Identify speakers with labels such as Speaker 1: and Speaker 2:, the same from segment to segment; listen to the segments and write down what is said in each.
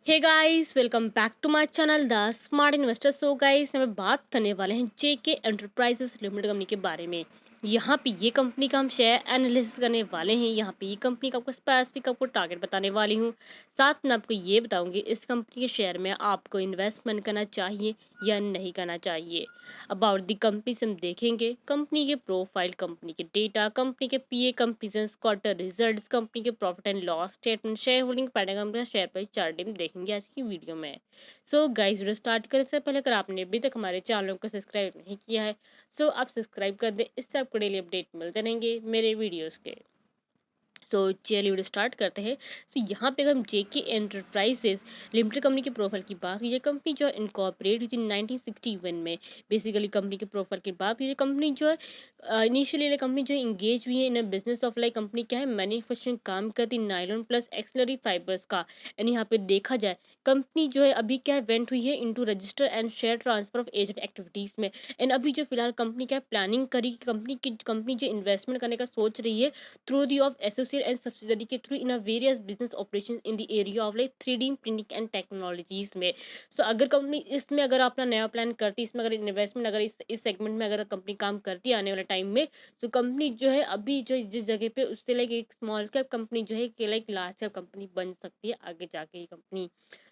Speaker 1: Hey guys, welcome back to my channel the smart investor. So guys, हमें बात करने वाले हैं जेके एंटरप्राइजेस लिमिटेड कंपनी के बारे में। यहाँ पे ये कंपनी का हम शेयर एनालिसिस करने वाले हैं। यहाँ पे ये कंपनी का आपको स्पेसिफिक आपको टारगेट बताने वाली हूँ। साथ में आपको ये बताऊंगी इस कंपनी के शेयर में आपको इन्वेस्टमेंट करना चाहिए या नहीं करना चाहिए। अबाउट दी कंपनी से हम देखेंगे कंपनी के प्रोफाइल, कंपनी के डेटा, कंपनी के पीए, कंपनी क्वार्टर रिजल्ट्स, कंपनी के profit and loss statement, share holding pattern, company का शेयर प्राइस चार्ट हम देखेंगे आज की वीडियो में। सो गाइस, वीडियो स्टार्ट करने से पहले अगर आपने अभी तक हमारे चैनल को सब्सक्राइब नहीं किया है सो आप सब्सक्राइब कर दें। इससे आपको डेली अपडेट मिलते रहेंगे मेरे वीडियोस के। तो चलिए वीडियो स्टार्ट करते हैं। तो यहाँ पे अगर हम जेके एंटरप्राइजेस लिमिटेड कंपनी के प्रोफाइल की बात कीजिए, कंपनी जो इनकॉर्पोरेट हुई थी 1961 में। बेसिकली कंपनी के प्रोफाइल की बात कीजिए, कंपनी जो है इनिशियली कंपनी जो इंगेज हुई है in business of like company क्या है, मैन्युफैक्चरिंग काम करती नायलॉन प्लस एक्सलरी फाइबर्स का। एंड यहाँ पे देखा जाए कंपनी जो है अभी क्या वेंट हुई है into register and share transfer of agent activities में। एंड अभी जो फिलहाल कंपनी क्या प्लानिंग करी, कंपनी जो इन्वेस्टमेंट करने का सोच रही है through the of associate and subsidiary के through in various business operations in the area of like 3D printing and technologies में। सो अगर कंपनी इसमें अगर अपना नया प्लान करती, इसमें अगर इन्वेस्टमेंट अगर इस सेगमेंट में अगर कंपनी काम करती है आने वाले टाइम में, तो कंपनी जो है अभी जो जिस जगह पे उससे लाइक एक स्मॉल कैप कंपनी जो है कि लाइक लार्ज कैप कंपनी बन सकती है आगे जाके ये कंपनी।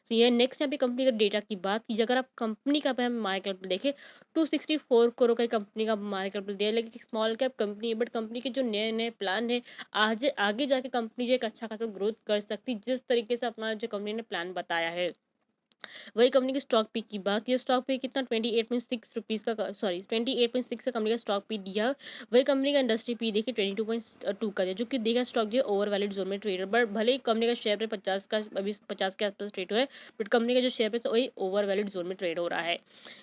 Speaker 1: तो ये नेक्स्ट यहाँ पे कंपनी का डेटा की बात कीजिए, अगर आप कंपनी का मार्केट कैपिटल देखें 264 करोड़ का कंपनी का मार्केट कैपिटल दिया है। लेकिन स्मॉल कैप कंपनी है बट कंपनी के जो नए नए प्लान है आज आगे जाके कंपनी जो एक अच्छा खासा ग्रोथ कर सकती जिस तरीके से अपना जो कंपनी ने प्लान बताया है। वही कंपनी के स्टॉक पी की बात की, स्टॉक पे कितना 28.6 रुपीज़ का, सॉरी 28.6 का कंपनी का स्टॉक पी दिया। वही कंपनी का इंडस्ट्री पी देखिए 22.2 का दिया, जो कि देखा स्टॉक जो ओवर वैलिड जोन में ट्रेड है। बट भले ही कंपनी का शेयर पे 50 का अभी 50 के आसपास ट्रेड हुआ है, बट कंपनी का जो शेयर पे वही ओवर वैलिड जोन में ट्रेड हो रहा है।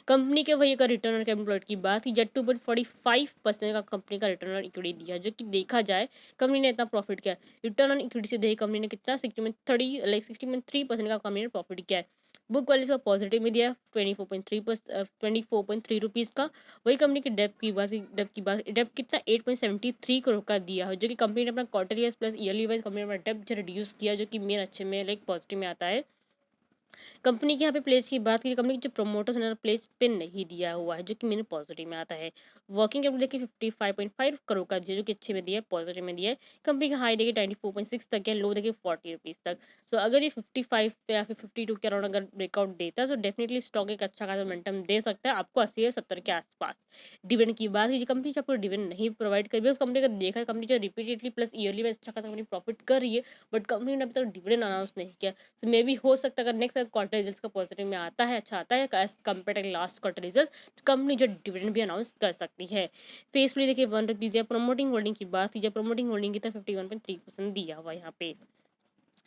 Speaker 1: कंपनी के वही का रिटर्न ऑन कैपिटल की बात की, 2.45% का कंपनी का रिटर्न ऑन इक्विटी दिया, जो कि देखा जाए कंपनी ने इतना प्रॉफिट किया। रिटर्न ऑन इक्विटी से देखिए कंपनी ने कितना 60.3% का कंपनी ने प्रॉफिट किया है। बुक वैल्यू का पॉजिटिव में दिया है 24.3 रुपीज़ का। वही कंपनी की डेप्थ कितना 8.73 करोड़ का दिया है, जो कि कंपनी ने अपना quarterly plus yearly wise company ने अपना डेप्थ रिड्यूस किया, जो कि मेन अच्छे में लाइक पॉजिटिव में आता है। कंपनी के यहाँ पे प्लेस की बात की, कंपनी के जो प्रमोटर्स ने प्लेस पे नहीं दिया हुआ है, जो कि मेरे पॉजिटिव में आता है। वर्किंग कैपिटल देखिए 55.5 करोड़ का दिया, जो कि अच्छे में दिया है, पॉजिटिव में दिया है। कंपनी का हाई देखिए 94.6 तक है, लो देखिए 40 रुपीज़ तक। सो अगर ये 55 पे या फिर 52 के अराउंड अगर ब्रेकआउट देता है तो डेफिनेटली स्टॉक एक अच्छा खासा मोमेंटम दे सकता है आपको 80 या 70 के आसपास। डिविडेंड की बात की, कंपनी आपको डिविडेंड नहीं प्रोवाइड कर रही है, उस कंपनी का देखा है कंपनी जो रिपीटेडली प्लस ईयरली वाइज अच्छा खासा कंपनी प्रॉफिट कर रही है, बट कंपनी ने अभी तक डिविडेंड अनाउंस नहीं किया। तो मे बी हो सकता है अगर नेक्स्ट क्वार्टर रिजल्ट का पॉजिटिव में आता है, अच्छा आता है as compare to last quarter result, तो कंपनी जो डिविडेंड भी अनाउंस कर सकती है। फेस वैल्यू देखिए 1 रुपीज़ है। प्रमोटिंग होल्डिंग की बात कीजिए, प्रमोटिंग होल्डिंग की तो 51.3% दिया हुआ है यहाँ पे।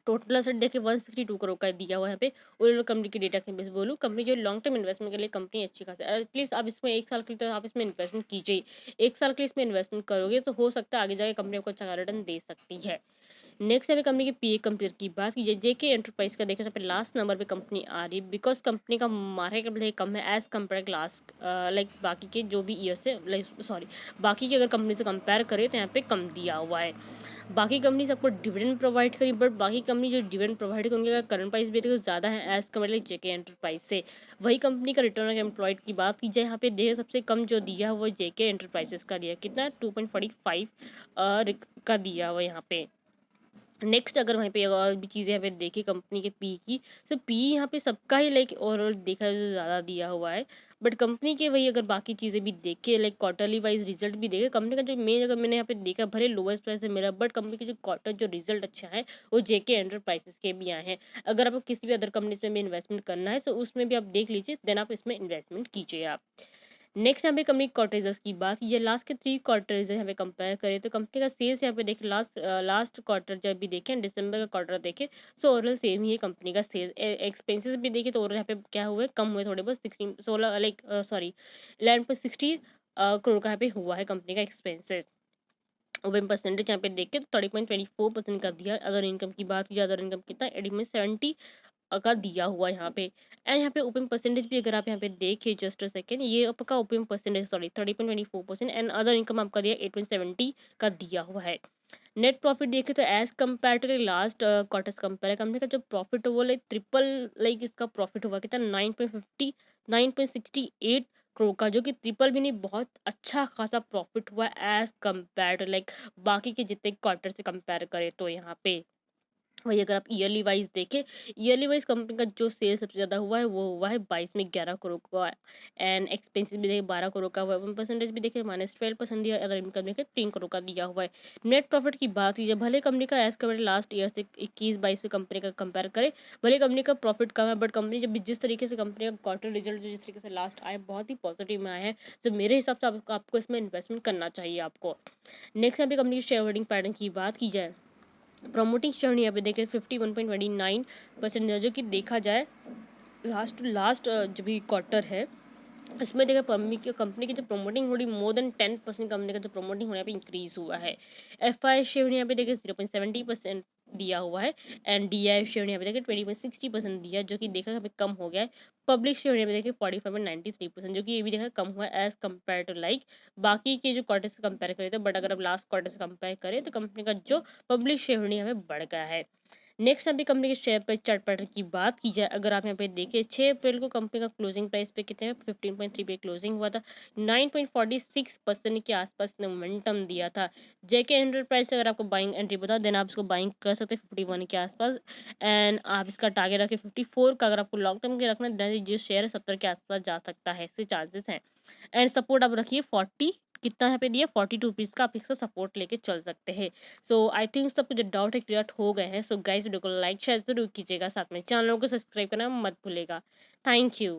Speaker 1: टोटल एसेट देखिए 162 करोड़ का दिया हुआ है यहाँ पे। और कंपनी की डेटा के बेस बोलूँ, कंपनी जो लॉन्ग टर्म इन्वेस्टमेंट के लिए कंपनी अच्छी खासी है। एटलीस्ट आप इसमें एक साल के लिए तो आप इसमें इन्वेस्टमेंट कीजिए। एक साल के लिए इसमें इन्वेस्टमेंट करोगे तो हो सकता है आगे जाके कंपनी आपको अच्छा रिटर्न दे सकती है। नेक्स्ट है कंपनी के पीए कंपेयर की बात कीजिए, जेके एंटरप्राइज का देखिए सबसे लास्ट नंबर पे कंपनी आ रही है, बिकॉज कंपनी का मार्केट कैपिटल कम है एज कम्पेयर लास्ट लाइक बाकी के जो भी ईयर से लाइक सॉरी बाकी की अगर कंपनी से कंपेयर करें तो यहाँ पे कम दिया हुआ है। बाकी कंपनी आपको डिविडेंड प्रोवाइड करी, बट बाकी कंपनी जो डिविडेंड प्रोवाइड करी उनका करंट प्राइस भी देखो ज़्यादा है एज कम्पेयर लाइक जेके एंटरप्राइज से। वही कंपनी का रिटर्न ऑन एम्प्लॉयड की बात की जाए, यहाँ पे देखिए सबसे कम जो दिया है वो जेके एंटरप्राइजेस का दिया, कितना 2.45 का दिया हुआ यहाँ पे। नेक्स्ट अगर वहीं पे और भी चीज़ें यहाँ पे देखी कंपनी के पी की, तो पी यहाँ पे सबका ही लाइक ओवरऑल देखा जाए तो ज़्यादा दिया हुआ है। बट कंपनी के वही अगर बाकी चीज़ें भी देखे लाइक क्वार्टरली वाइज रिजल्ट भी देखे, कंपनी का जो मेन अगर मैंने यहाँ पे देखा भले लोएस्ट प्राइस से मेरा, बट कंपनी के जो क्वार्टर जो रिजल्ट अच्छा है वो जेके एंटरप्राइजेस के भी आए हैं। अगर आपको किसी भी अदर कंपनीज में भी इन्वेस्टमेंट करना है तो उसमें भी आप देख लीजिए, देन आप इसमें इन्वेस्टमेंट कीजिए आप। नेक्स्ट यहाँ पे कंपनी क्वार्टर्स की बात, ये लास्ट के 3 क्वार्टर्स यहाँ पे कंपेयर करें तो कंपनी का सेल्स यहाँ पे देखें लास्ट क्वार्टर जब भी देखें दिसंबर का क्वार्टर देखें सो ओवरऑल सेम ही है कंपनी का सेल्स। एक्सपेंसेस भी देखें तो ओवरऑल यहाँ पे क्या हुए, कम हुए थोड़े बहुत 16 लाइक सॉरी 11.60 करोड़ का यहाँ पे हुआ है कंपनी का एक्सपेंसेस। ओपन परसेंटेज यहाँ पे देखें तो 30.24% का दिया। अदर इनकम की बात की जाए, अदर इनकम कितना 80 का दिया हुआ यहाँ पे। एंड यहाँ पे ओपन परसेंटेज भी अगर आप यहाँ पे देखें जस्ट अ सेकेंड, ये आपका open percentage sorry 30.24% and other income आपका दिया 8.70 का दिया हुआ है। नेट प्रॉफिट देखें तो as compare to last quarters compare है, कंपनी का जो प्रॉफिट है वो लाइक ट्रिपल, लाइक इसका प्रॉफिट हुआ कितना 9.68 करोड़ का, जो कि ट्रिपल भी नहीं, बहुत अच्छा खासा प्रॉफिट हुआ एज कम्पेयर टू लाइक बाकी के जितने क्वार्टर से कंपेयर करें तो यहाँ पे। वही अगर आप ईयरली वाइज देखें, ईयरली वाइज कंपनी का जो सेल सबसे ज़्यादा हुआ है वो हुआ है 22 में 11 करोड़ का, एंड एक्सपेंसिव भी देखें 12 करोड़ का हुआ है, 1% भी देखें -12% दिया, अदर इनकम देखें 3 करोड़ का दिया हुआ है। नेट प्रॉफिट की बात कीजिए, भले कंपनी का एज कम्पेयर लास्ट ईयर से 21-22 से कंपनी का कंपेयर करे, भले कंपनी का प्रॉफिट कम है, बट कंपनी जब जिस तरीके से कंपनी का क्वार्टर रिजल्ट जिस तरीके से लास्ट आए बहुत ही पॉजिटिव में आए हैं, तो मेरे हिसाब से आपको इसमें इन्वेस्टमेंट करना चाहिए आपको। नेक्स्ट यहाँ पे कंपनी की शेयर होल्डिंग पैटर्न की बात की जाए, प्रमोटिंग शेयर यहाँ पे देखें 51.29% जो कि देखा जाए लास्ट जो भी क्वार्टर है इसमें देखा कंपनी की जो प्रमोटिंग हो रही मोर देन 10% कंपनी का जो प्रमोटिंग होने पे इंक्रीज हुआ है। FI शेयर यहाँ पे देखिए 0.70% दिया हुआ है, एंड DI शेयर यहाँ पे देखिए 20.60% दिया, जो कि देखा यहाँ पे कम हो गया है। पब्लिक शेयर यहाँ पे देखिए 45.93%, जो कि ये भी देखा कम हुआ है एज कम्पेयर टू लाइक बाकी के जो क्वार्टर से कंपेयर करें तो, बट अगर आप लास्ट क्वार्टर से कंपेयर करें तो कंपनी का जो पब्लिक शेयर यहाँ पे बढ़ गया है। नेक्स्ट अभी कंपनी के शेयर प्राइस चार्ट पैटर्न की बात की जाए, अगर आप यहाँ पे देखें 6 अप्रैल को कंपनी का क्लोजिंग प्राइस पे कितने 15.3 पे क्लोजिंग हुआ था, 9.46% के आसपास ने मोमेंटम दिया था। जेके 100 प्राइस अगर आपको बाइंग एंट्री बता देना, आप इसको बाइंग कर सकते हैं 51 के आसपास, एंड आप इसका टारगेट रखें 54 का, अगर आपको लॉन्ग टर्म के रखना है जो शेयर है 70 के आसपास जा सकता है, इससे चांसेस हैं। एंड सपोर्ट आप रखिए 40, कितना यहाँ पे दिया 42 रुपीज़ का, आप इसका सपोर्ट लेके चल सकते हैं। सो आई थिंक सबको जो डाउट है क्लियर हो गए हैं। सो गाइस वीडियो को लाइक शेयर जरूर कीजिएगा, साथ में चैनल को सब्सक्राइब करना मत भूलेगा। Thank you.